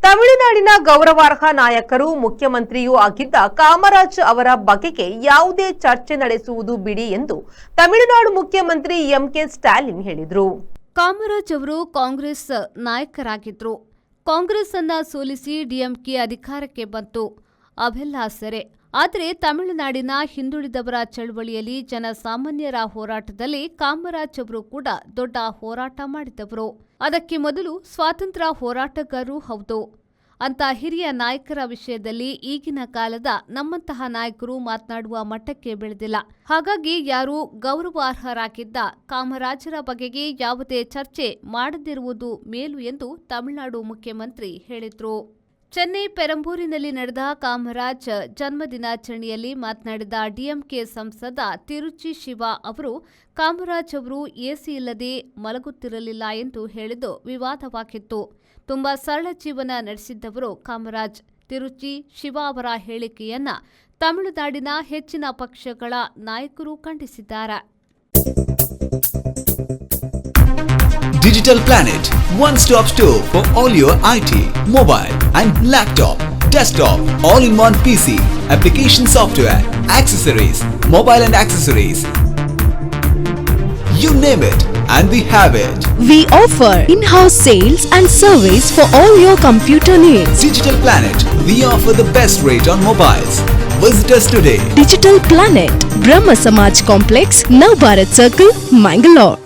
ತಮಿಳುನಾಡಿನ ಗೌರವಾರ್ಹ ನಾಯಕರು ಮುಖ್ಯಮಂತ್ರಿಯೂ ಆಗಿದ್ದ ಕಾಮರಾಜ್ ಅವರ ಬಗೆಗೆ ಯಾವುದೇ ಚರ್ಚೆ ನಡೆಸುವುದು ಬಿಡಿ ಎಂದು ತಮಿಳುನಾಡು ಮುಖ್ಯಮಂತ್ರಿ ಎಂಕೆ ಸ್ಟಾಲಿನ್ ಹೇಳಿದರು. ಕಾಮರಾಜ್ ಅವರು ಕಾಂಗ್ರೆಸ್ ನಾಯಕರಾಗಿದ್ದರು. ಕಾಂಗ್ರೆಸ್ ಅನ್ನ ಸೋಲಿಸಿ ಡಿಎಂಕೆ ಅಧಿಕಾರಕ್ಕೆ ಬಂತು. ಅವೆಲ್ಲ ಸರಿ. ಆದರೆ ತಮಿಳುನಾಡಿನ ಹಿಂದುಳಿದವರ ಚಳವಳಿಯಲ್ಲಿ ಜನಸಾಮಾನ್ಯರ ಹೋರಾಟದಲ್ಲಿ ಕಾಮರಾಜ್ ಅವರು ಕೂಡ ದೊಡ್ಡ ಹೋರಾಟ ಮಾಡಿದವರು. ಅದಕ್ಕೆ ಮೊದಲು ಸ್ವಾತಂತ್ರ್ಯ ಹೋರಾಟಗಾರರೂ ಹೌದು. ಅಂತ ಹಿರಿಯ ನಾಯಕರ ವಿಷಯದಲ್ಲಿ ಈಗಿನ ಕಾಲದ ನಮ್ಮಂತಹ ನಾಯಕರು ಮಾತನಾಡುವ ಮಟ್ಟಕ್ಕೆ ಬೆಳೆದಿಲ್ಲ. ಹಾಗಾಗಿ ಯಾರು ಗೌರವಾರ್ಹರಾಗಿದ್ದ ಕಾಮರಾಜರ ಬಗೆಗೆ ಯಾವುದೇ ಚರ್ಚೆ ಮಾಡದಿರುವುದು ಮೇಲು ಎಂದು ತಮಿಳುನಾಡು ಮುಖ್ಯಮಂತ್ರಿ ಹೇಳಿದರು. ಚೆನ್ನೈ ಪೆರಂಬೂರಿನಲ್ಲಿ ನಡೆದ ಕಾಮರಾಜ್ ಜನ್ಮದಿನಾಚರಣೆಯಲ್ಲಿ ಮಾತನಾಡಿದ ಡಿಎಂಕೆ ಸಂಸದ ತಿರುಚಿ ಶಿವ ಅವರು ಕಾಮರಾಜ್ ಅವರು ಎಸಿ ಇಲ್ಲದೆ ಮಲಗುತ್ತಿರಲಿಲ್ಲ ಎಂದು ಹೇಳಿದ್ದು ವಿವಾದವಾಗಿತ್ತು. ತುಂಬಾ ಸರಳ ಜೀವನ ನಡೆಸಿದ್ದವರು ಕಾಮರಾಜ್. ತಿರುಚಿ ಶಿವ ಅವರ ಹೇಳಿಕೆಯನ್ನ ತಮಿಳುನಾಡಿನ ಹೆಚ್ಚಿನ ಪಕ್ಷಗಳ ನಾಯಕರು ಖಂಡಿಸಿದ್ದಾರೆ. Digital Planet, one-stop store for all your IT, mobile and laptop, desktop, all-in-one PC, application software, accessories, mobile and accessories. You name it and we have it. We offer in-house sales and service for all your computer needs. Digital Planet, we offer the best rate on mobiles. Visit us today. Digital Planet, Brahma Samaj Complex, Navbharat Circle, Mangalore.